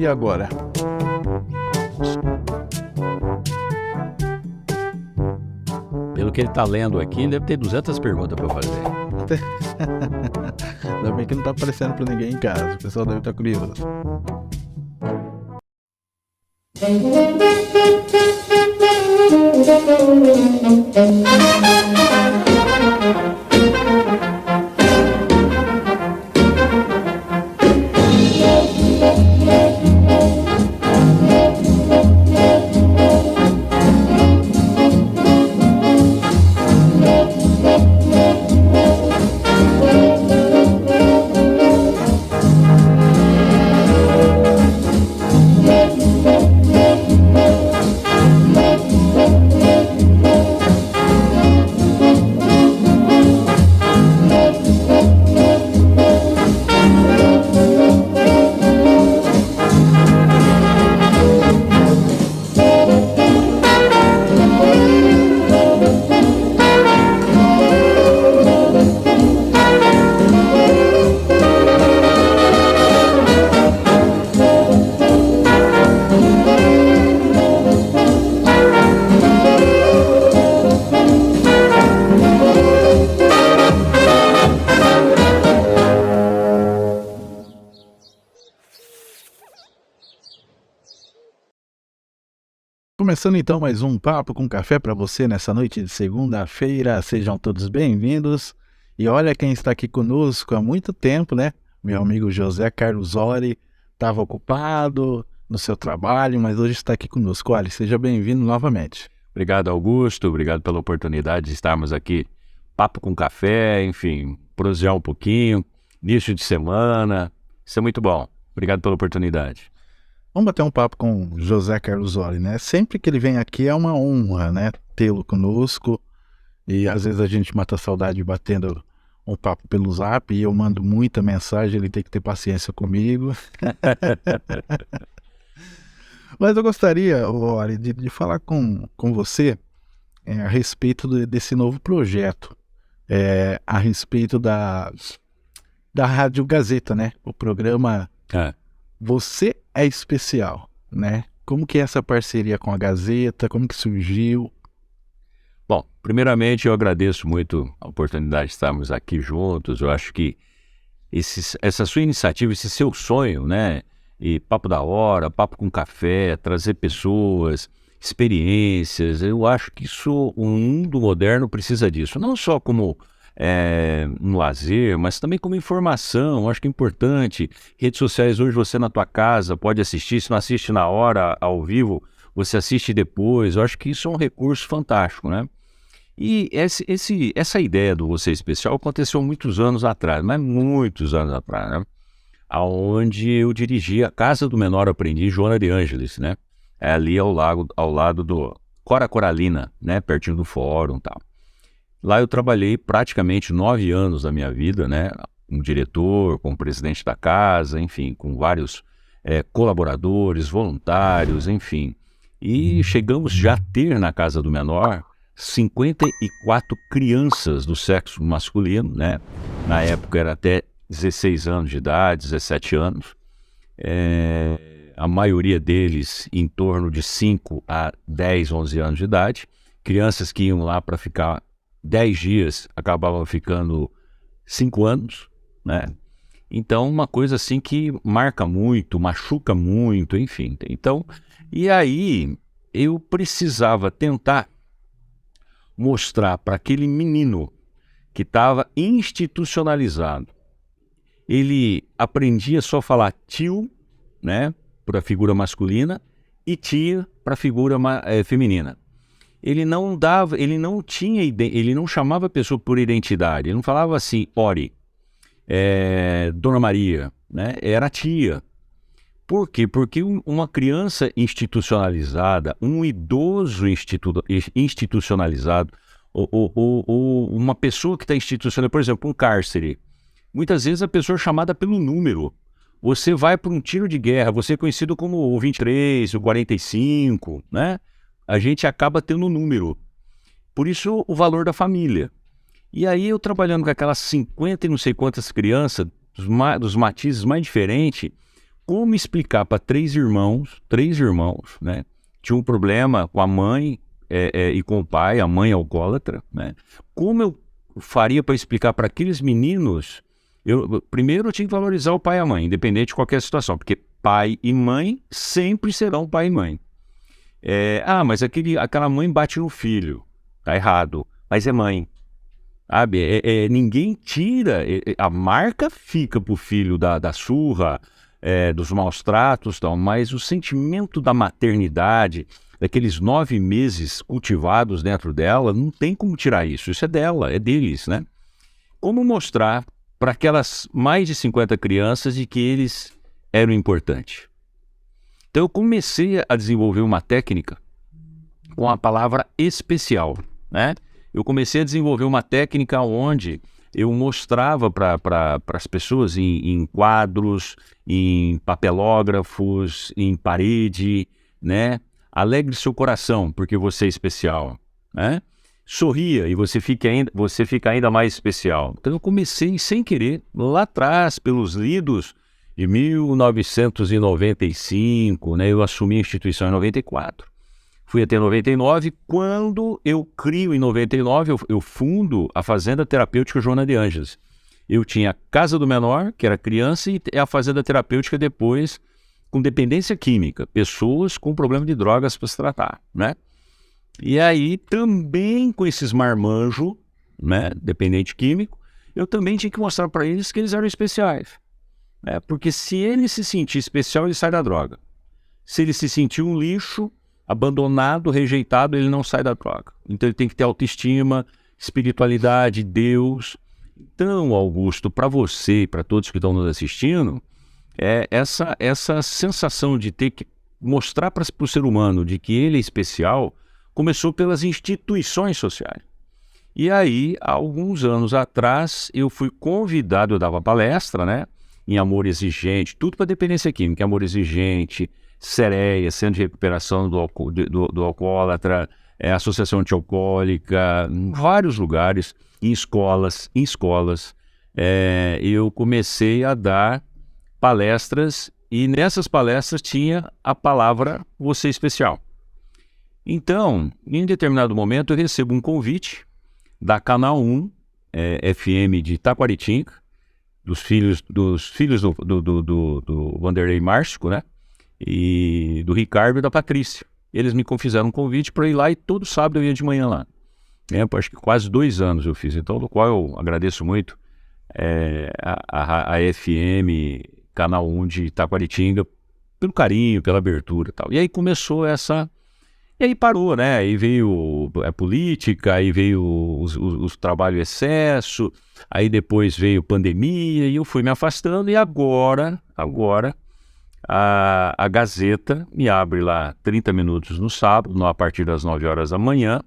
e agora? Pelo que ele está lendo aqui, deve ter 200 perguntas para fazer. Ainda bem que não tá aparecendo pra ninguém em casa. O pessoal deve estar curioso. Começando então mais um Papo com Café para você nessa noite de segunda-feira. Sejam todos bem-vindos. E olha quem está aqui conosco há muito tempo, né? Meu amigo José Carlos Ori estava ocupado no seu trabalho, mas hoje está aqui conosco. Olha, seja bem-vindo novamente. Obrigado, Augusto. Obrigado pela oportunidade de estarmos aqui. Papo com café, enfim, prosear um pouquinho, início de semana. Isso é muito bom. Obrigado pela oportunidade. Vamos bater um papo com José Carlos Ori, né? Sempre que ele vem aqui é uma honra, né? Tê-lo conosco. E às vezes a gente mata a saudade batendo um papo pelo Zap e eu mando muita mensagem, ele tem que ter paciência comigo. Mas eu gostaria, Ori, de falar com você a respeito desse novo projeto, a respeito da Rádio Gazeta, né? O programa Você é Especial, né? Como que é essa parceria com a Gazeta? Como que surgiu? Bom, primeiramente eu agradeço muito a oportunidade de estarmos aqui juntos. Eu acho que essa sua iniciativa, esse seu sonho, né? E papo da hora, papo com café, trazer pessoas, experiências. Eu acho que o mundo moderno precisa disso. Não só como no lazer, mas também como informação. Eu acho que é importante. Redes sociais hoje você na tua casa pode assistir. Se não assiste na hora, ao vivo, você assiste depois. Eu acho que isso é um recurso fantástico, né? E essa ideia do Você Especial aconteceu muitos anos atrás, mas muitos anos atrás, né? Onde eu dirigi a Casa do Menor Aprendiz, Joana de Ângeles, né? Ali ao lado do Cora Coralina, né? Pertinho do fórum e tal. Lá eu trabalhei praticamente 9 anos da minha vida, né? Como diretor, como presidente da casa, enfim, com vários colaboradores, voluntários, enfim. E chegamos já a ter na Casa do Menor 54 crianças do sexo masculino, né? Na época era até 16 anos de idade, 17 anos. A maioria deles em torno de 5 a 10, 11 anos de idade. Crianças que iam lá para ficar 10 dias, acabavam ficando 5 anos, né? Então, uma coisa assim que marca muito, machuca muito, enfim. Então, e aí eu precisava tentar mostrar para aquele menino que estava institucionalizado. Ele aprendia só a falar tio, né, para a figura masculina, e tia para a figura feminina. Ele não chamava a pessoa por identidade. Ele não falava assim, Ori, Dona Maria, né? Era tia. Por quê? Porque uma criança institucionalizada, um idoso institucionalizado, ou uma pessoa que está institucionalizada, por exemplo, um cárcere, muitas vezes a pessoa é chamada pelo número. Você vai para um tiro de guerra, você é conhecido como o 23, o 45, né? A gente acaba tendo um número. Por isso, o valor da família. E aí, eu trabalhando com aquelas 50 e não sei quantas crianças, dos matizes mais diferentes, como explicar para três irmãos, né? Tinha um problema com a mãe e com o pai, a mãe alcoólatra, né? Como eu faria para explicar para aqueles meninos? Primeiro eu tinha que valorizar o pai e a mãe, independente de qualquer situação, porque pai e mãe sempre serão pai e mãe. Mas aquela mãe bate no filho, tá errado, mas é mãe. Sabe? Ninguém tira, a marca fica pro filho da surra, dos maus tratos, tal, mas o sentimento da maternidade, daqueles 9 meses cultivados dentro dela, não tem como tirar isso. Isso é dela, é deles, né? Como mostrar para aquelas mais de 50 crianças de que eles eram importantes? Então eu comecei a desenvolver uma técnica com a palavra especial, né? Eu comecei a desenvolver uma técnica onde eu mostrava para as pessoas em quadros, em papelógrafos, em parede, né? Alegre seu coração, porque você é especial, né? Sorria e você fica ainda mais especial. Então eu comecei sem querer, lá atrás, pelos lidos de 1995, né? Eu assumi a instituição em 94. Fui até 99, quando eu crio em 99, eu fundo a Fazenda Terapêutica Joana de Ângeles. Eu tinha a Casa do Menor, que era criança, e a Fazenda Terapêutica depois, com dependência química, pessoas com problema de drogas para se tratar, né? E aí, também com esses marmanjos, né, dependente químico, eu também tinha que mostrar para eles que eles eram especiais. Né? Porque se ele se sentir especial, ele sai da droga. Se ele se sentir um lixo, abandonado, rejeitado, ele não sai da droga. Então ele tem que ter autoestima, espiritualidade, Deus. Então, Augusto, para você e para todos que estão nos assistindo, essa sensação de ter que mostrar para o ser humano de que ele é especial começou pelas instituições sociais. E aí, há alguns anos atrás, eu fui convidado, eu dava palestra, né, em Amor Exigente, tudo para dependência química, Amor Exigente, Sereia, Centro de Recuperação do Alcoólatra, Associação Antialcoólica, em vários lugares, em escolas. Eu comecei a dar palestras e nessas palestras tinha a palavra você especial. Então, em determinado momento, eu recebo um convite da Canal 1, FM de Taquaritinga, dos filhos do Vanderlei Márcio, né? E do Ricardo e da Patrícia. Eles me fizeram um convite para ir lá e todo sábado eu ia de manhã lá. Acho que quase 2 anos eu fiz, então do qual eu agradeço muito a FM Canal 1 de Taquaritinga pelo carinho, pela abertura e tal. E aí começou e aí parou, né? Aí veio a política, aí veio os trabalho excesso, aí depois veio pandemia e eu fui me afastando e agora a Gazeta me abre lá 30 minutos no sábado, a partir das 9 horas da manhã,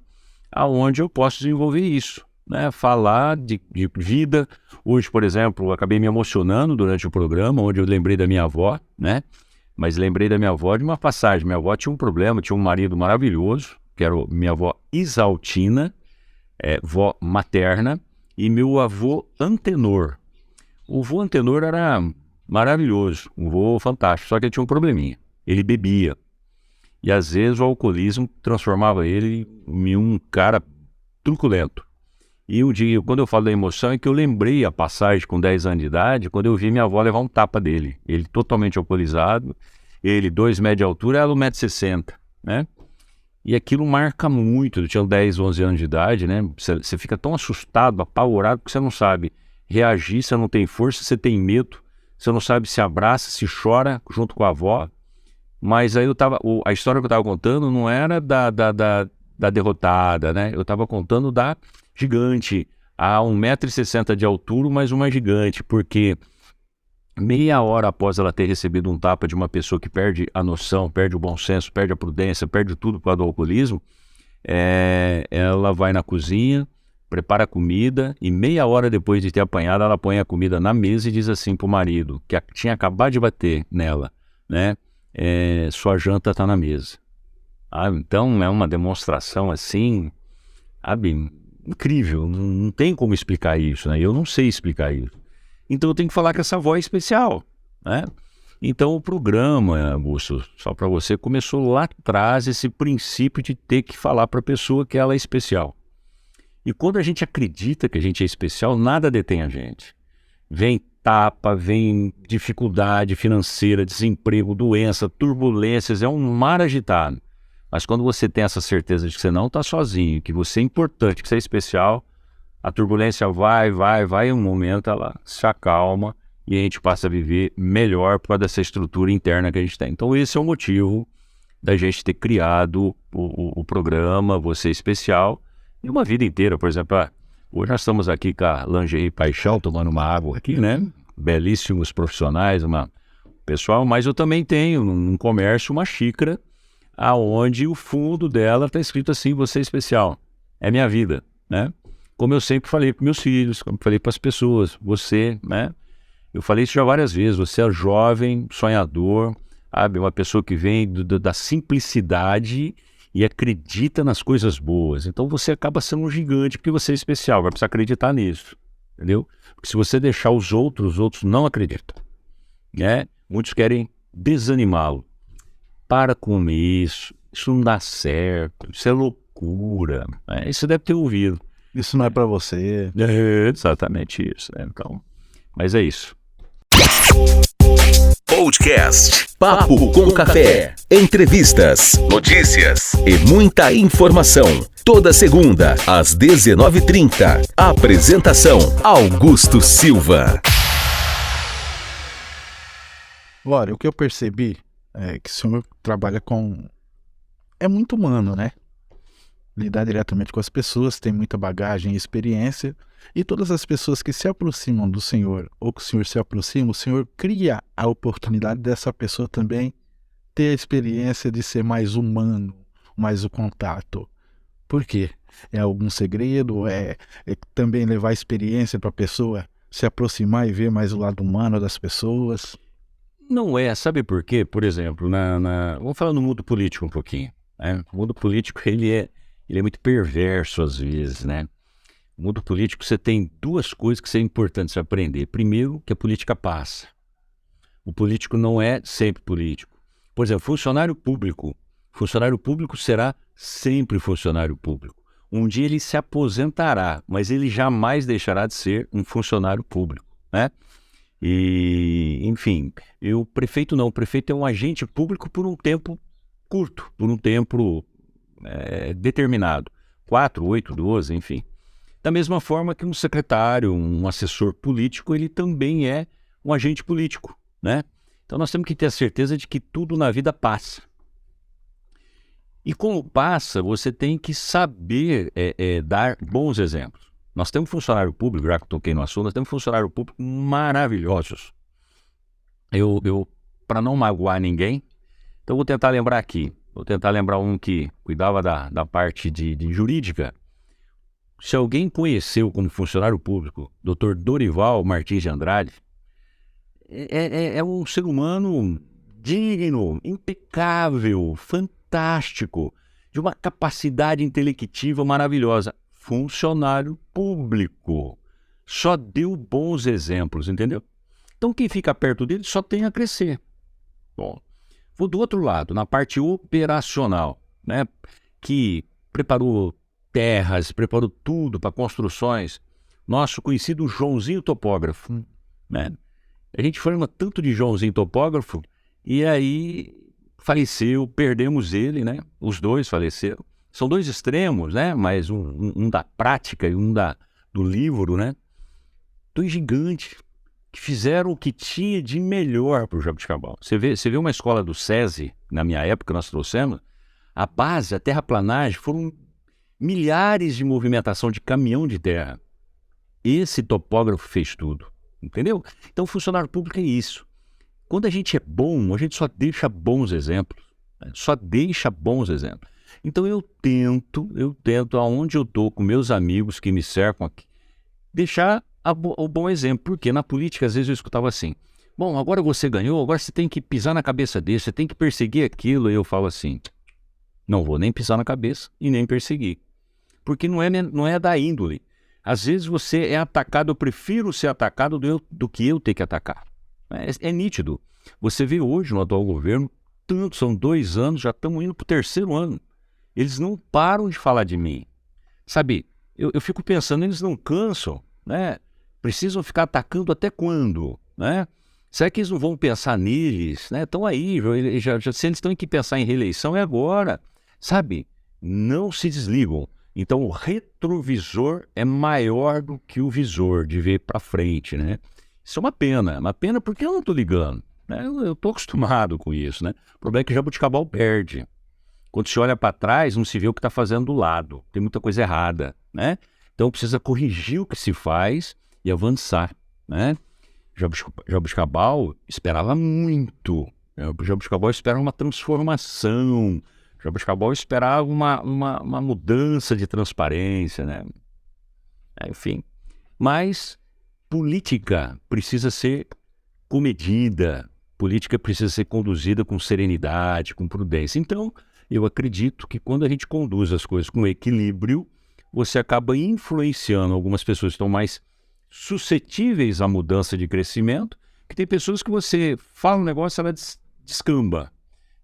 aonde eu posso desenvolver isso, né? Falar de vida. Hoje, por exemplo, eu acabei me emocionando durante o programa, onde eu lembrei da minha avó, né? Mas lembrei da minha avó de uma passagem. Minha avó tinha um problema, tinha um marido maravilhoso, que era minha avó Isaltina, vó materna, e meu avô Antenor. O avô Antenor era maravilhoso, um vô fantástico, só que ele tinha um probleminha. Ele bebia. E às vezes o alcoolismo transformava ele em um cara truculento. E um dia, quando eu falo da emoção, é que eu lembrei a passagem com 10 anos de idade, quando eu vi minha avó levar um tapa dele. Ele totalmente alcoolizado, ele 2 metros de altura, ela 1,60 m, né? E aquilo marca muito. Eu tinha 10, 11 anos de idade, né? Você fica tão assustado, apavorado, que você não sabe reagir, você não tem força, você tem medo. Você não sabe se abraça, se chora junto com a avó. Mas aí a história que eu estava contando não era da derrotada, né? Eu estava contando da gigante, a 1,60 m de altura, mas uma gigante, porque meia hora após ela ter recebido um tapa de uma pessoa que perde a noção, perde o bom senso, perde a prudência, perde tudo por causa do alcoolismo, ela vai na cozinha, prepara a comida e meia hora depois de ter apanhado, ela põe a comida na mesa e diz assim pro marido, que tinha acabado de bater nela, né? Sua janta está na mesa. Então é uma demonstração assim, sabe, incrível, não tem como explicar isso, né? Eu não sei explicar isso. Então eu tenho que falar que essa avó é especial, né? Então o programa, Augusto, só para você, começou lá atrás esse princípio de ter que falar para a pessoa que ela é especial. E quando a gente acredita que a gente é especial, nada detém a gente. Vem tapa, vem dificuldade financeira, desemprego, doença, turbulências, é um mar agitado. Mas quando você tem essa certeza de que você não está sozinho, que você é importante, que você é especial, a turbulência vai, e um momento ela se acalma e a gente passa a viver melhor por causa dessa estrutura interna que a gente tem. Então esse é o motivo da gente ter criado o programa Você Especial e uma vida inteira. Por exemplo, hoje nós estamos aqui com a Lingerie Paixão, tomando uma água aqui, né? Belíssimos profissionais, pessoal, mas eu também tenho num comércio uma xícara aonde o fundo dela está escrito assim: Você Especial, é minha vida, né? Como eu sempre falei para meus filhos, como eu falei para as pessoas, você, né? Eu falei isso já várias vezes, você é jovem, sonhador, sabe? Uma pessoa que vem da simplicidade e acredita nas coisas boas. Então você acaba sendo um gigante porque você é especial, vai precisar acreditar nisso, entendeu? Porque se você deixar os outros não acreditam, né? Muitos querem desanimá-lo. Para com isso não dá certo, isso é loucura, né? Isso você deve ter ouvido. Isso não é para você. É exatamente isso, né? Então, mas é isso. Podcast Papo com Café. Entrevistas, notícias e muita informação. Toda segunda, às 19h30. Apresentação: Augusto Silva. Olha, o que eu percebi é que o senhor trabalha com... É muito humano, né? Lidar diretamente com as pessoas, tem muita bagagem e experiência, e todas as pessoas que se aproximam do Senhor, ou que o Senhor se aproxima, o Senhor cria a oportunidade dessa pessoa também ter a experiência de ser mais humano, mais o contato. Por quê? É algum segredo? É também levar experiência para a pessoa se aproximar e ver mais o lado humano das pessoas? Não é, sabe por quê? Por exemplo, vamos falar no mundo político um pouquinho, né? O mundo político, ele é muito perverso às vezes, né? No mundo político você tem duas coisas que são importantes aprender. Primeiro, que a política passa. O político não é sempre político. Por exemplo, funcionário público. Funcionário público será sempre funcionário público. Um dia ele se aposentará, mas ele jamais deixará de ser um funcionário público, né? E, enfim, o prefeito não. O prefeito é um agente público por um tempo curto, por um tempo determinado, 4, 8, 12, enfim. Da mesma forma que um secretário, um assessor político, ele também é um agente político, né? Então nós temos que ter a certeza de que tudo na vida passa. E como passa, você tem que saber dar bons exemplos. Nós temos funcionário público, já que toquei no assunto, nós temos funcionário público maravilhosos. Eu para não magoar ninguém, então vou tentar lembrar aqui. Vou tentar lembrar um que cuidava da parte de jurídica. Se alguém conheceu como funcionário público, Dr. Dorival Martins de Andrade, é um ser humano digno, impecável, fantástico, de uma capacidade intelectiva maravilhosa. Funcionário público. Só deu bons exemplos, entendeu? Então quem fica perto dele só tem a crescer. Bom, vou do outro lado, na parte operacional, né, que preparou terras, preparou tudo para construções. Nosso conhecido Joãozinho Topógrafo, né? A gente forma tanto de Joãozinho Topógrafo e aí faleceu, perdemos ele, né? Os dois faleceram. São dois extremos, né? Mas um da prática e um do livro, né? Dois gigantes que fizeram o que tinha de melhor para o Jaboticabal. Você vê uma escola do SESI, na minha época nós trouxemos, a base, a terraplanagem, foram milhares de movimentação de caminhão de terra. Esse topógrafo fez tudo, entendeu? Então, funcionário público é isso. Quando a gente é bom, a gente só deixa bons exemplos. Né? Só deixa bons exemplos. Então, eu tento, aonde eu estou com meus amigos que me cercam aqui, deixar o bom exemplo. Porque na política, às vezes, eu escutava assim: bom, agora você ganhou, agora você tem que pisar na cabeça dele, você tem que perseguir aquilo. E eu falo assim: não vou nem pisar na cabeça e nem perseguir. Porque não é da índole. Às vezes você é atacado, eu prefiro ser atacado do que eu ter que atacar. É nítido. Você vê hoje no atual governo, tanto, são 2 anos, já estamos indo para o 3º ano. Eles não param de falar de mim. Sabe, eu fico pensando, eles não cansam, né? Precisam ficar atacando até quando, né? Será que eles não vão pensar neles, né? Estão aí, se eles têm que pensar em reeleição, é agora, sabe? Não se desligam. Então, o retrovisor é maior do que o visor, de ver para frente, né? Isso é uma pena porque eu não estou ligando, né? Eu estou acostumado com isso, né? O problema é que Jabuticabal perde. Quando se olha para trás, não se vê o que está fazendo do lado. Tem muita coisa errada, né? Então, precisa corrigir o que se faz e avançar, né? Jabuticabal esperava muito. Jabuticabal esperava uma transformação. Jabuticabal esperava uma mudança de transparência, né? Enfim. Mas política precisa ser comedida. Política precisa ser conduzida com serenidade, com prudência. Então, eu acredito que quando a gente conduz as coisas com equilíbrio, você acaba influenciando algumas pessoas que estão mais suscetíveis à mudança de crescimento, que tem pessoas que você fala um negócio, ela descamba.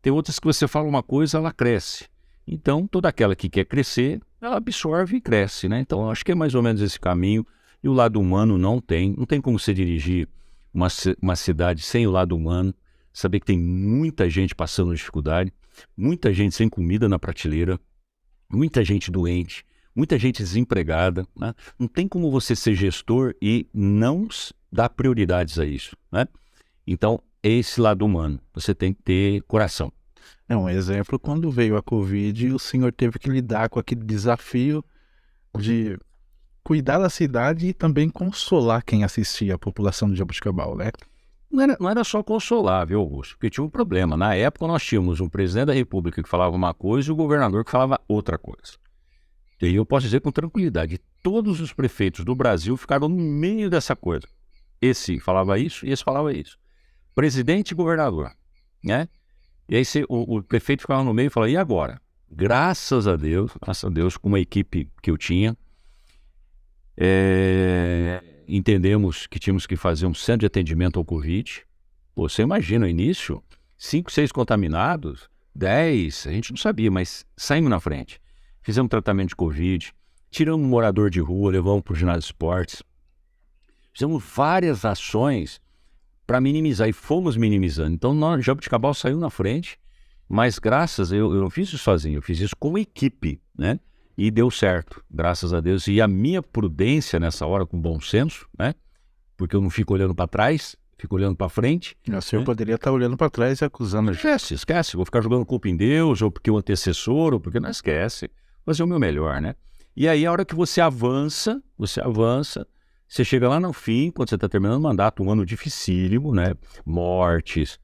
Tem outras que você fala uma coisa, ela cresce. Então, toda aquela que quer crescer, ela absorve e cresce, né? Então, eu acho que é mais ou menos esse caminho. E o lado humano não tem como você dirigir uma cidade sem o lado humano, saber que tem muita gente passando dificuldade, muita gente sem comida na prateleira, muita gente doente, muita gente desempregada, né? Não tem como você ser gestor e não dar prioridades a isso, né? Então, esse lado humano, você tem que ter coração. É um exemplo, quando veio a Covid, o senhor teve que lidar com aquele desafio de cuidar da cidade e também consolar quem assistia, a população de Jabuticabal, né? Não era só consolar, viu, Augusto? Porque tinha um problema. Na época, nós tínhamos um presidente da República que falava uma coisa e o governador que falava outra coisa. E eu posso dizer com tranquilidade, todos os prefeitos do Brasil ficaram no meio dessa coisa. Esse falava isso e esse falava isso. Presidente e governador, né? E aí o prefeito ficava no meio e falava, e agora? Graças a Deus, com uma equipe que eu tinha, entendemos que tínhamos que fazer um centro de atendimento ao Covid. Pô, você imagina, no início, 5, 6 contaminados, 10, a gente não sabia, mas saímos na frente. Fizemos tratamento de Covid, tiramos um morador de rua, levamos para o ginásio de esportes. Fizemos várias ações para minimizar, e fomos minimizando. Então, nós, Jabuticabal saiu na frente, mas eu não fiz isso sozinho, eu fiz isso com equipe, né? E deu certo, graças a Deus. E a minha prudência nessa hora, com bom senso, né? Porque eu não fico olhando para trás, fico olhando para frente. O senhor poderia estar olhando para trás e acusando a gente. Esquece. Vou ficar jogando culpa em Deus, ou porque o antecessor, ou porque não esquece. Fazer o meu melhor, né? E aí, a hora que você avança, você chega lá no fim, quando você está terminando o mandato, um ano dificílimo, né? Mortes.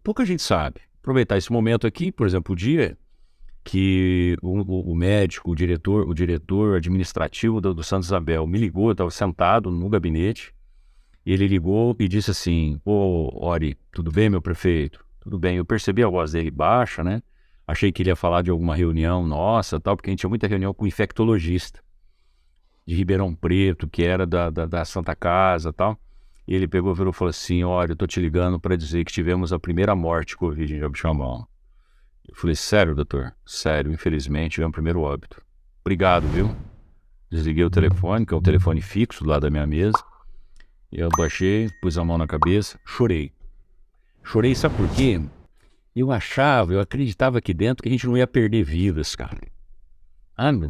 Pouca gente sabe. Aproveitar esse momento aqui, por exemplo, o dia que o médico, o diretor administrativo do Santa Isabel me ligou, eu estava sentado no gabinete, e ele ligou e disse assim, Ori, tudo bem, meu prefeito? Tudo bem. Eu percebi a voz dele baixa, né? Achei que ele ia falar de alguma reunião nossa, tal, porque a gente tinha muita reunião com o infectologista de Ribeirão Preto, que era da Santa Casa, tal. E ele pegou e falou assim, Ori, eu tô te ligando para dizer que tivemos a primeira morte Covid em Jabuticabal. Eu falei, sério, doutor? Sério, infelizmente, tivemos o primeiro óbito. Obrigado, viu? Desliguei o telefone, que é o telefone fixo do lado da minha mesa. E eu baixei, pus a mão na cabeça, chorei. Chorei, sabe por quê? Eu acreditava aqui dentro que a gente não ia perder vidas, cara.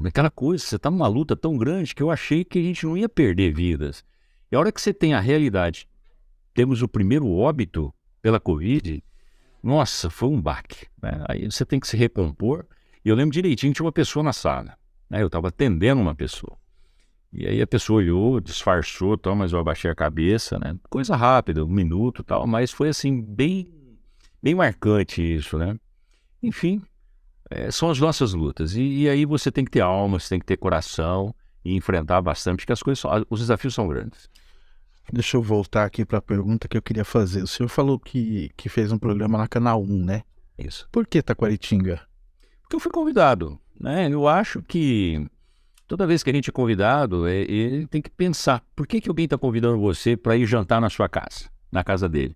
Aquela coisa, você tá numa luta tão grande que eu achei que a gente não ia perder vidas. E a hora que você tem a realidade, temos o primeiro óbito pela Covid, nossa, foi um baque, né? Aí você tem que se recompor. E eu lembro direitinho que tinha uma pessoa na sala, né? Eu estava atendendo uma pessoa. E aí a pessoa olhou, disfarçou, tal, mas eu abaixei a cabeça, né? Coisa rápida, 1 minuto, tal, mas foi assim, bem marcante isso, né? Enfim, são as nossas lutas. E aí você tem que ter alma, você tem que ter coração e enfrentar bastante, porque os desafios são grandes. Deixa eu voltar aqui para a pergunta que eu queria fazer. O senhor falou que fez um programa na Canal 1, né? Isso. Por que Taquaritinga? Porque eu fui convidado, né? Eu acho que toda vez que a gente é convidado, ele tem que pensar, por que alguém está convidando você para ir jantar na sua casa? na casa dele.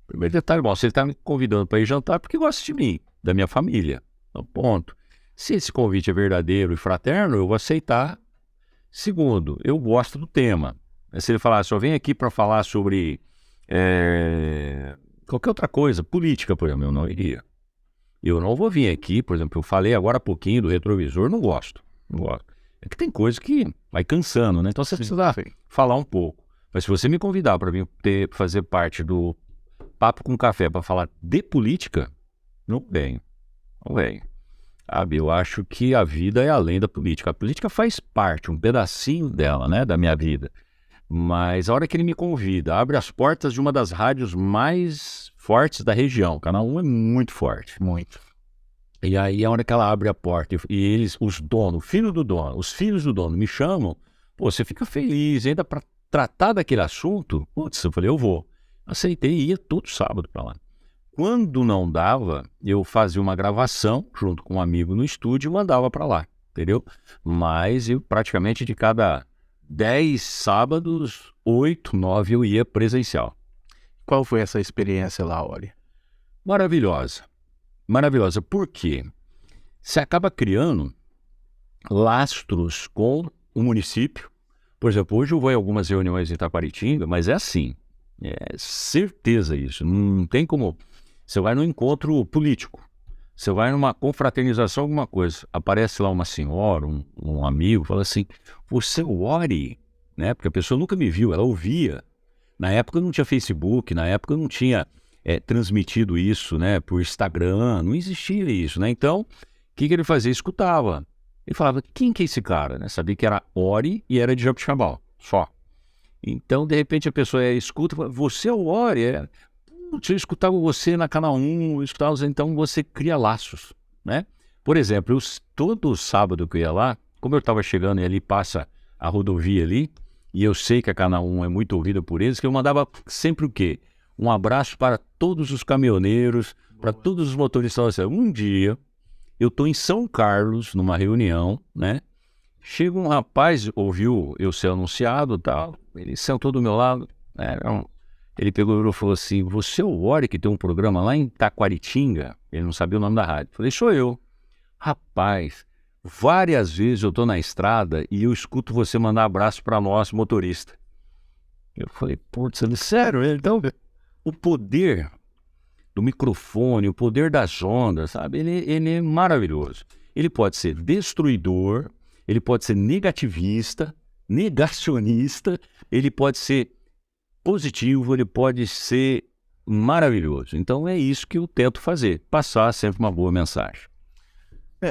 Primeiro detalhe, bom, se ele está me convidando para ir jantar, porque gosta de mim, da minha família. Então, ponto. Se esse convite é verdadeiro e fraterno, eu vou aceitar. Segundo, eu gosto do tema. Se ele falar, só vem aqui para falar sobre qualquer outra coisa, política, por exemplo, eu não iria. Eu não vou vir aqui, por exemplo, eu falei agora há pouquinho do retrovisor, não gosto. Não gosto. É que tem coisa que vai cansando, né? Então você precisa falar um pouco. Mas se você me convidar para vir fazer parte do Papo com Café para falar de política, não venho. Não venho. Sabe, eu acho que a vida é além da política. A política faz parte, um pedacinho dela, né, da minha vida. Mas a hora que ele me convida, abre as portas de uma das rádios mais fortes da região. O Canal 1 é muito forte. Muito. E aí a hora que ela abre a porta e eles, os donos, os filhos do dono me chamam, pô, você fica feliz ainda para tratar daquele assunto. Putz, eu falei, eu vou. Aceitei e ia todo sábado para lá. Quando não dava, eu fazia uma gravação junto com um amigo no estúdio e mandava para lá, entendeu? Mas eu praticamente de cada 10 sábados, 8, 9 eu ia presencial. Qual foi essa experiência lá, Oli? Maravilhosa. Maravilhosa. Por quê? Você acaba criando lastros com o município. Por exemplo, hoje eu vou em algumas reuniões em Itaquaritinga, mas é assim. É certeza isso. Não tem como... Você vai num encontro político. Você vai numa confraternização, alguma coisa. Aparece lá uma senhora, um amigo, fala assim, você é o Ori, né? Porque a pessoa nunca me viu, ela ouvia. Na época não tinha Facebook, na época não tinha transmitido isso, né? Por Instagram, não existia isso, né? Então, o que ele fazia? Escutava. Ele falava, quem que é esse cara? Né? Sabia que era Ori e era de Jabuticabal, só. Então, de repente, a pessoa escuta e fala, você é o Ori? Eu escutava você na Canal 1, eu escutava você, então você cria laços, né? Por exemplo, todo sábado que eu ia lá, como eu estava chegando e ali passa a rodovia ali, e eu sei que a Canal 1 é muito ouvida por eles, que eu mandava sempre o quê? Um abraço para todos os caminhoneiros, para todos os motoristas. Um dia, eu estou em São Carlos, numa reunião, né? Chega um rapaz, ouviu eu ser anunciado e tal, ele sentou do meu lado, ele pegou e falou assim, você é o Ori que tem um programa lá em Itaquaritinga? Ele não sabia o nome da rádio. Eu falei, sou eu. Rapaz, várias vezes eu estou na estrada e eu escuto você mandar abraço para nós, motorista. Eu falei, putz, sério? Então, o poder do microfone, o poder das ondas, sabe? Ele é maravilhoso. Ele pode ser destruidor, ele pode ser negativista, negacionista, ele pode ser positivo, ele pode ser maravilhoso. Então é isso que eu tento fazer, passar sempre uma boa mensagem.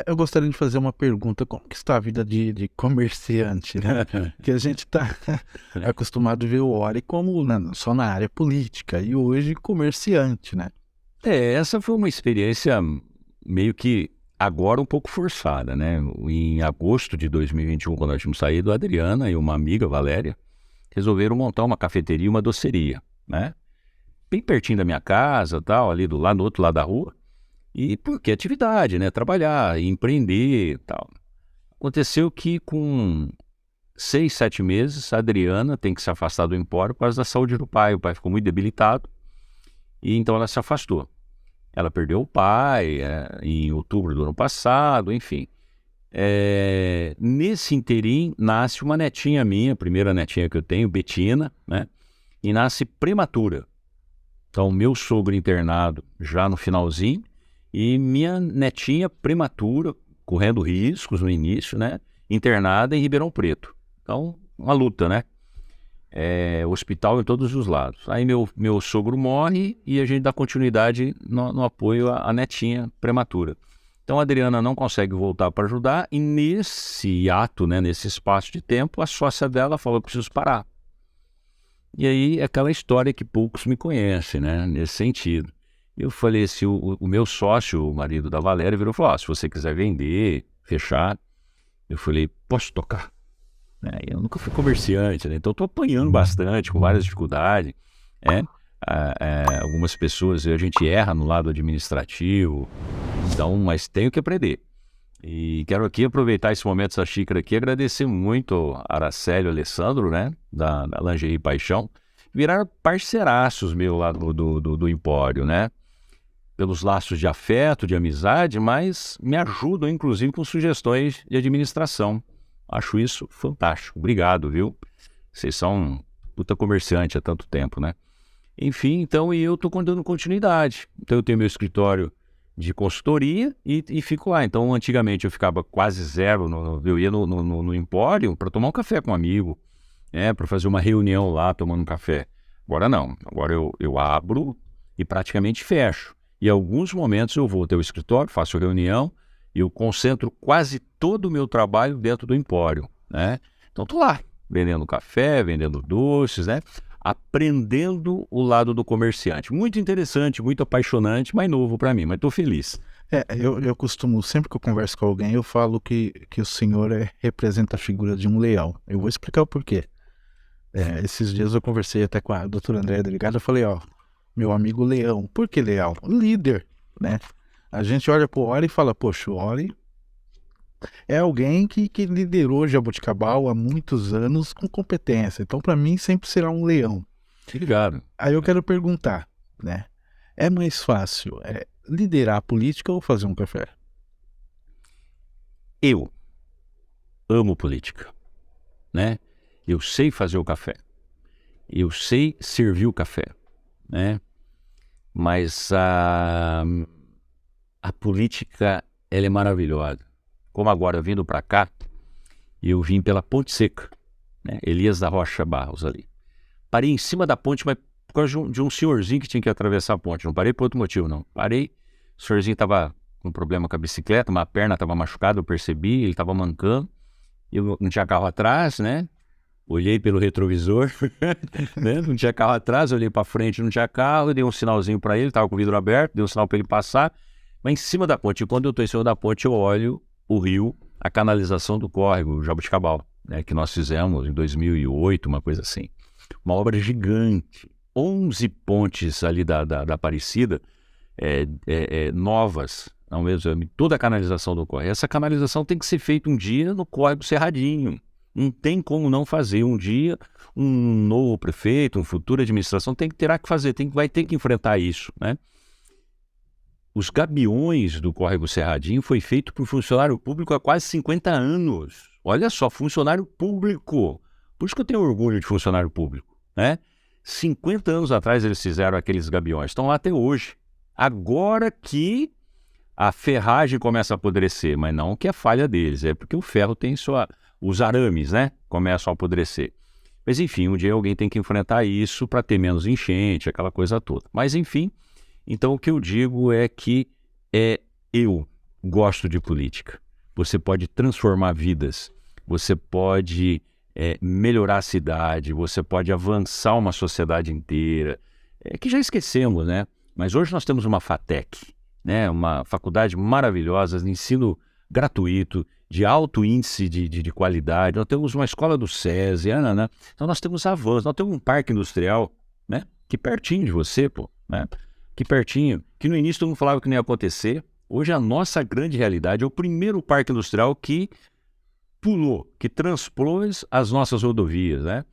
Eu gostaria de fazer uma pergunta, como que está a vida de comerciante, né? Que a gente está acostumado a ver o Ori como só na área política e hoje comerciante, né? Essa foi uma experiência meio que agora um pouco forçada, né? Em agosto de 2021, quando nós tínhamos saído, a Adriana e uma amiga, Valéria, resolveram montar uma cafeteria e uma doceria, né? Bem pertinho da minha casa, tal, ali do outro lado da rua. E porque atividade, né? Trabalhar, empreender, tal. Aconteceu que com 6, 7 meses, a Adriana tem que se afastar do empório por causa da saúde do pai. O pai ficou muito debilitado e então ela se afastou. Ela perdeu o pai em outubro do ano passado, enfim. Nesse interim nasce uma netinha minha, a primeira netinha que eu tenho, Betina, né? E nasce prematura. Então, meu sogro internado já no finalzinho e minha netinha prematura, correndo riscos no início, né? Internada em Ribeirão Preto. Então, uma luta, né? Hospital em todos os lados. Aí meu sogro morre e a gente dá continuidade no apoio à netinha prematura. Então a Adriana não consegue voltar para ajudar e nesse ato, né, nesse espaço de tempo, a sócia dela falou, eu preciso parar. E aí é aquela história que poucos me conhecem, né, nesse sentido. Eu falei assim, o meu sócio, o marido da Valéria, virou e falou, se você quiser vender, fechar, eu falei, posso tocar? Eu nunca fui comerciante, né, então estou apanhando bastante, com várias dificuldades, algumas pessoas, a gente erra no lado administrativo, então, mas tenho que aprender. E quero aqui aproveitar esse momento, essa xícara aqui, agradecer muito a Aracélio Alessandro, né, da Lingerie Paixão, viraram parceiraços meu lá do Empório, né? Pelos laços de afeto, de amizade, mas me ajudam, inclusive, com sugestões de administração. Acho isso fantástico. Obrigado, viu? Vocês são um puta comerciante há tanto tempo, né? Enfim, então, e eu estou dando continuidade. Então, eu tenho meu escritório de consultoria e fico lá. Então, antigamente, eu ficava quase zero, eu ia no Empório para tomar um café com um amigo, para fazer uma reunião lá, tomando um café. Agora não. Agora eu abro e praticamente fecho. E em alguns momentos eu vou até o escritório, faço reunião e eu concentro quase todo o meu trabalho dentro do Empório, né? Então, estou lá, vendendo café, vendendo doces, né? Aprendendo o lado do comerciante. Muito interessante, muito apaixonante, mas novo para mim, mas estou feliz. Eu costumo, sempre que eu converso com alguém, eu falo que o senhor representa a figura de um leão. Eu vou explicar o porquê. Esses dias eu conversei até com a doutora Andréa Delegado, eu falei, meu amigo leão. Por que leão? Líder, né? A gente olha pro Ori e fala, poxa, o Ori é alguém que liderou Jaboticabal há muitos anos com competência. Então, para mim, sempre será um leão. Obrigado. Aí eu quero perguntar, né? É mais fácil liderar a política ou fazer um café? Eu amo política, né? Eu sei fazer o café. Eu sei servir o café, né? Mas a política, ela é maravilhosa. Como agora, vindo para cá, eu vim pela Ponte Seca, né? Elias da Rocha Barros ali. Parei em cima da ponte, mas por causa de um senhorzinho que tinha que atravessar a ponte. Não parei por outro motivo, não. Parei, o senhorzinho estava com problema com a bicicleta, uma perna estava machucada, eu percebi, ele estava mancando. Eu não tinha carro atrás, né? Olhei pelo retrovisor, né? Não tinha carro atrás, olhei para frente, não tinha carro, dei um sinalzinho para ele, estava com o vidro aberto, dei um sinal para ele passar, mas em cima da ponte. E quando eu estou em cima da ponte, eu olho o rio, a canalização do córrego, o Jaboticabal, né? Que nós fizemos em 2008, uma coisa assim. Uma obra gigante, 11 pontes ali da Aparecida, novas, ao mesmo tempo, toda a canalização do córrego. Essa canalização tem que ser feita um dia no córrego Cerradinho. Não tem como não fazer. Um dia, um novo prefeito, uma futura administração terá que fazer, vai ter que enfrentar isso, né? Os gabiões do córrego Cerradinho foi feito por funcionário público há quase 50 anos. Olha só, funcionário público. Por isso que eu tenho orgulho de funcionário público, né? 50 anos atrás eles fizeram aqueles gabiões, estão lá até hoje. Agora que a ferragem começa a apodrecer, mas não que é falha deles, é porque o ferro tem os arames, né? Começam a apodrecer. Mas enfim, um dia alguém tem que enfrentar isso para ter menos enchente, aquela coisa toda. Mas enfim, então o que eu digo é que eu gosto de política. Você pode transformar vidas, você pode melhorar a cidade, você pode avançar uma sociedade inteira, que já esquecemos, né? Mas hoje nós temos uma FATEC, né? Uma faculdade maravilhosa de ensino gratuito, de alto índice de qualidade. Nós temos uma escola do SESI, né? Então nós temos avanços, nós temos um parque industrial, né? Que pertinho de você, né? Que pertinho, que no início todo mundo falava que não ia acontecer. Hoje a nossa grande realidade é o primeiro parque industrial que pulou, que transpôs as nossas rodovias, né?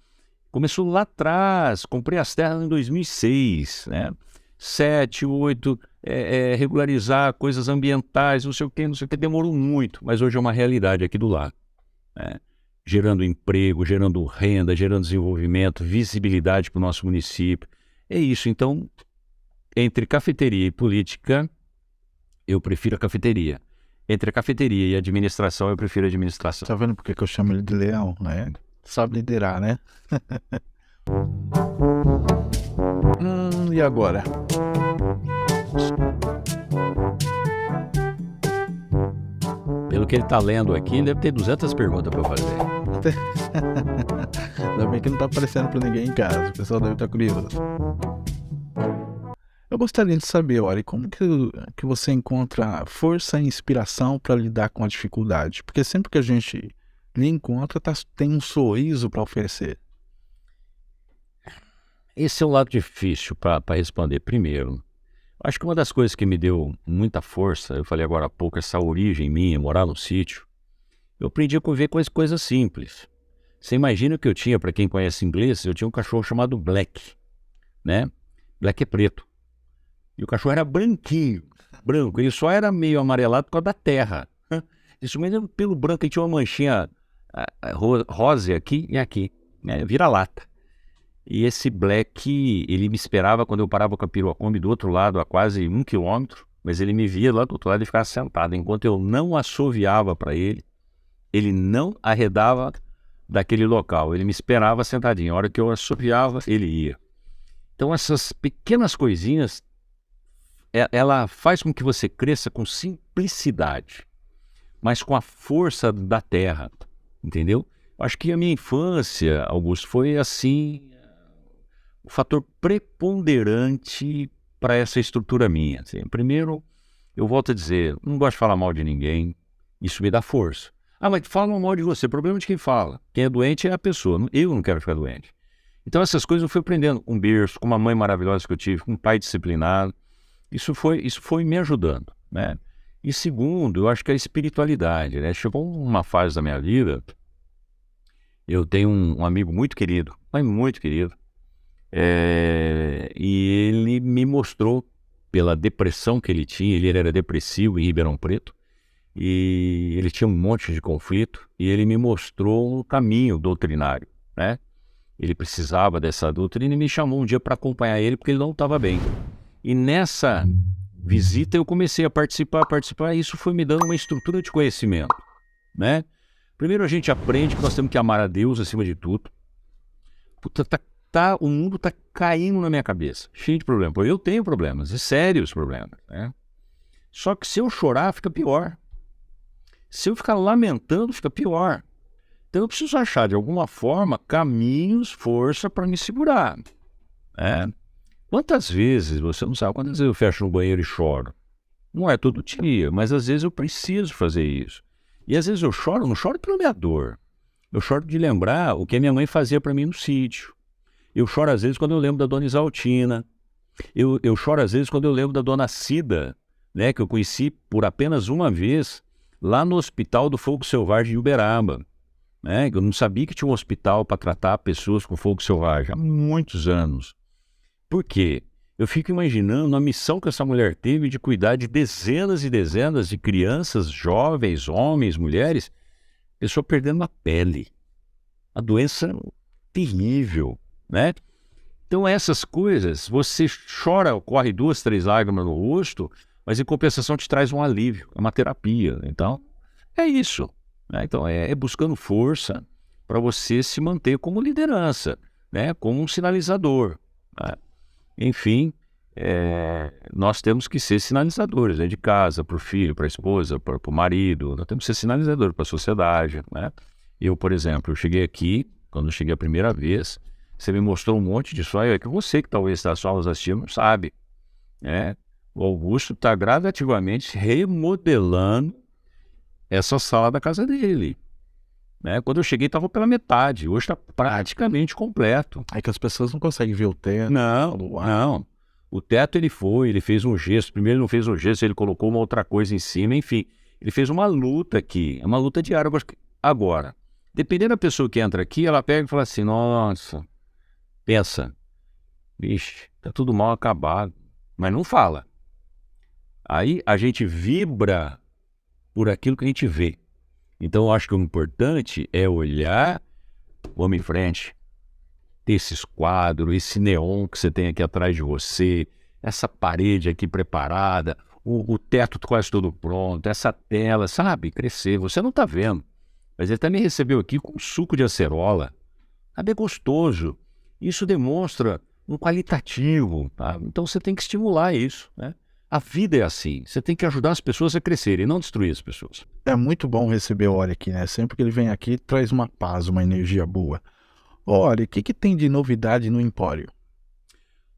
Começou lá atrás, comprei as terras em 2006, né? 7, 8, regularizar coisas ambientais, não sei o que, demorou muito, mas hoje é uma realidade aqui do lado, né? Gerando emprego, gerando renda, gerando desenvolvimento, visibilidade para o nosso município. É isso, então, entre cafeteria e política, eu prefiro a cafeteria. Entre a cafeteria e a administração, eu prefiro a administração. Tá vendo por que eu chamo ele de leão, né? Sabe liderar, né? E agora? Pelo que ele tá lendo aqui, ele deve ter 200 perguntas para fazer. Ainda bem que não tá aparecendo para ninguém em casa. O pessoal deve estar curioso. Eu gostaria de saber, Ori, como que você encontra força e inspiração para lidar com a dificuldade? Porque sempre que a gente lhe encontra, tem um sorriso para oferecer. Esse é o lado difícil para responder. Primeiro, acho que uma das coisas que me deu muita força, eu falei agora há pouco, essa origem minha, morar no sítio, eu aprendi a conviver com as coisas simples. Você imagina que eu tinha, para quem conhece inglês, eu tinha um cachorro chamado Black, né? Black é preto. E o cachorro era branquinho, branco. Ele só era meio amarelado por causa da terra. Isso mesmo, pelo branco, ele tinha uma manchinha rosa aqui e aqui, né? Vira-lata. E esse Black, ele me esperava quando eu parava com a Piruacombi do outro lado, a quase 1 quilômetro, mas ele me via lá do outro lado e ficava sentado. Enquanto eu não assoviava para ele não arredava daquele local. Ele me esperava sentadinho. A hora que eu assoviava, ele ia. Então essas pequenas coisinhas, ela faz com que você cresça com simplicidade, mas com a força da terra, entendeu? Acho que a minha infância, Augusto, foi assim, o fator preponderante para essa estrutura minha. Assim, primeiro, eu volto a dizer, não gosto de falar mal de ninguém, isso me dá força. Ah, mas falam mal de você, o problema é de quem fala. Quem é doente é a pessoa, eu não quero ficar doente. Então essas coisas eu fui aprendendo com um berço, com uma mãe maravilhosa que eu tive, com um pai disciplinado. Isso foi me ajudando, né? E segundo, eu acho que a espiritualidade, né? Chegou uma fase da minha vida, eu tenho um amigo muito querido, mas muito querido, e ele me mostrou, pela depressão que ele tinha, ele era depressivo em Ribeirão Preto, e ele tinha um monte de conflito, e ele me mostrou um caminho doutrinário, né? Ele precisava dessa doutrina e me chamou um dia para acompanhar ele, porque ele não estava bem. E nessa visita eu comecei a participar, e isso foi me dando uma estrutura de conhecimento, né? Primeiro a gente aprende que nós temos que amar a Deus acima de tudo. Puta, o mundo está caindo na minha cabeça, cheio de problemas. Eu tenho problemas, e sérios problemas, né? Só que se eu chorar, fica pior. Se eu ficar lamentando, fica pior. Então eu preciso achar, de alguma forma, caminhos, força para me segurar, né? Quantas vezes, você não sabe, quantas vezes eu fecho no banheiro e choro? Não é todo dia, mas às vezes eu preciso fazer isso. E às vezes eu choro, não choro pela minha dor. Eu choro de lembrar o que a minha mãe fazia para mim no sítio. Eu choro às vezes quando eu lembro da dona Isaltina. Eu choro às vezes quando eu lembro da dona Cida, né, que eu conheci por apenas uma vez lá no Hospital do Fogo Selvagem de Uberaba. Né? Eu não sabia que tinha um hospital para tratar pessoas com fogo selvagem há muitos anos. Por quê? Eu fico imaginando a missão que essa mulher teve de cuidar de dezenas e dezenas de crianças, jovens, homens, mulheres, pessoa perdendo a pele. A doença terrível, né? Então essas coisas, você chora, corre 2, 3 lágrimas no rosto, mas em compensação te traz um alívio, é uma terapia. Então, é isso, né? Então é buscando força para você se manter como liderança, né? Como um sinalizador, né? Enfim, nós temos que ser sinalizadores, né? De casa, para o filho, para a esposa, para o marido. Nós temos que ser sinalizadores para a sociedade, né? Eu, por exemplo, eu cheguei aqui, quando eu cheguei a primeira vez, você me mostrou um monte de sonho, é que você que talvez está só nos assistindo sabe, né? O Augusto está gradativamente remodelando essa sala da casa dele. Né? Quando eu cheguei estava pela metade, hoje está praticamente completo. É que as pessoas não conseguem ver o teto. Não. O teto ele fez um gesto. Primeiro ele não fez um gesto, ele colocou uma outra coisa em cima, enfim. Ele fez uma luta aqui, é uma luta diária. Agora, dependendo da pessoa que entra aqui, ela pega e fala assim, nossa, pensa, vixe, tá tudo mal acabado, mas não fala. Aí a gente vibra por aquilo que a gente vê. Então eu acho que o importante é olhar, vamos em frente, ter esses quadros, esse neon que você tem aqui atrás de você, essa parede aqui preparada, o teto quase todo pronto, essa tela, sabe, crescer. Você não está vendo, mas ele também recebeu aqui com suco de acerola, sabe, é gostoso. Isso demonstra um qualitativo, tá? Então você tem que estimular isso, né? A vida é assim, você tem que ajudar as pessoas a crescerem, não destruir as pessoas. É muito bom receber o Oli aqui, né? Sempre que ele vem aqui, traz uma paz, uma energia boa. Olha, o que tem de novidade no Empório?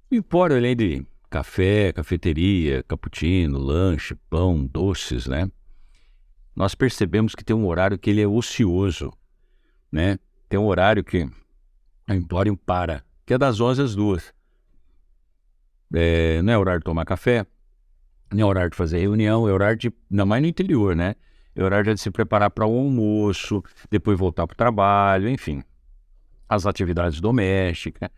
O Empório, além de café, cafeteria, cappuccino, lanche, pão, doces, né? Nós percebemos que tem um horário que ele é ocioso, né? Tem um horário que o Empório para, que é das 11 às 2. Não é horário de tomar café, não é horário de fazer reunião, é horário de, ainda mais no interior, né? É horário de se preparar para o almoço, depois voltar para o trabalho, enfim. as atividades domésticas.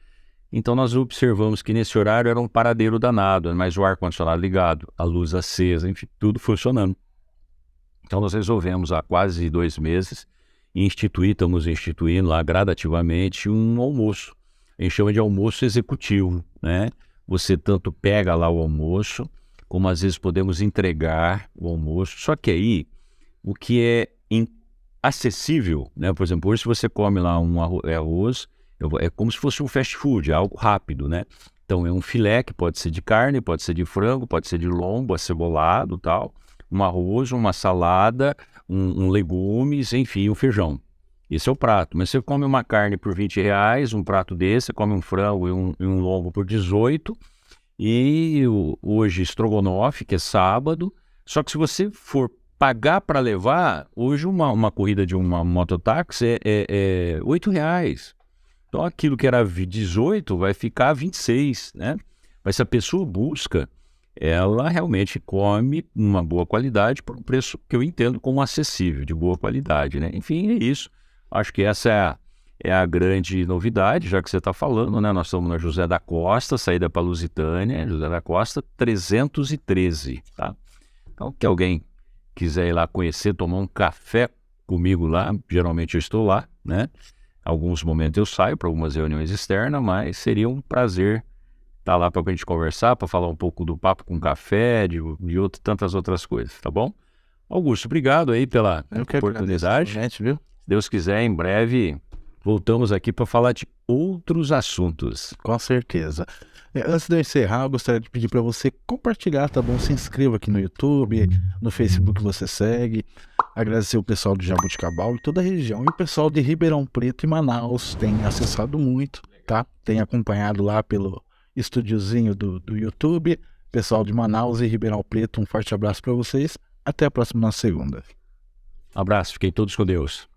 Então nós observamos que nesse horário era um paradeiro danado, mas o ar-condicionado ligado, a luz acesa, enfim, tudo funcionando. Então nós resolvemos há quase 2 meses estamos instituindo lá gradativamente um almoço. A gente chama de almoço executivo, né? Você tanto pega lá o almoço, como às vezes podemos entregar o almoço. Só que aí, o que é acessível, né? Por exemplo, hoje se você come lá um arroz, é como se fosse um fast food, algo rápido, né? Então é um filé que pode ser de carne, pode ser de frango, pode ser de lombo, acebolado, tal. Um arroz, uma salada, um legumes, enfim, um feijão. Esse é o prato. Mas você come uma carne por R$20, um prato desse, você come um frango e um lombo por 18. E hoje estrogonofe, que é sábado. Só que se você for pagar para levar, hoje uma corrida de uma mototáxi é R$8. Então aquilo que era 18 vai ficar 26, né? Mas se a pessoa busca, ela realmente come uma boa qualidade por um preço que eu entendo como acessível, de boa qualidade, né? Enfim, é isso. Acho que essa é a grande novidade, já que você está falando, né? Nós estamos na José da Costa, saída para Lusitânia, José da Costa 313, tá? Então, que alguém quiser ir lá conhecer, tomar um café comigo lá, geralmente eu estou lá, né? Alguns momentos eu saio para algumas reuniões externas, mas seria um prazer estar lá para a gente conversar, para falar um pouco do papo com café, de tantas outras coisas, tá bom? Augusto, obrigado aí pela oportunidade. Gente, viu? Se Deus quiser, em breve voltamos aqui para falar de outros assuntos. Com certeza. Antes de eu encerrar, eu gostaria de pedir para você compartilhar, tá bom? Se inscreva aqui no YouTube, no Facebook você segue. Agradecer o pessoal de Jaboticabal e toda a região. E o pessoal de Ribeirão Preto e Manaus tem acessado muito, tá? Tem acompanhado lá pelo estúdiozinho do YouTube. Pessoal de Manaus e Ribeirão Preto, um forte abraço para vocês. Até a próxima segunda. Abraço, fiquem todos com Deus.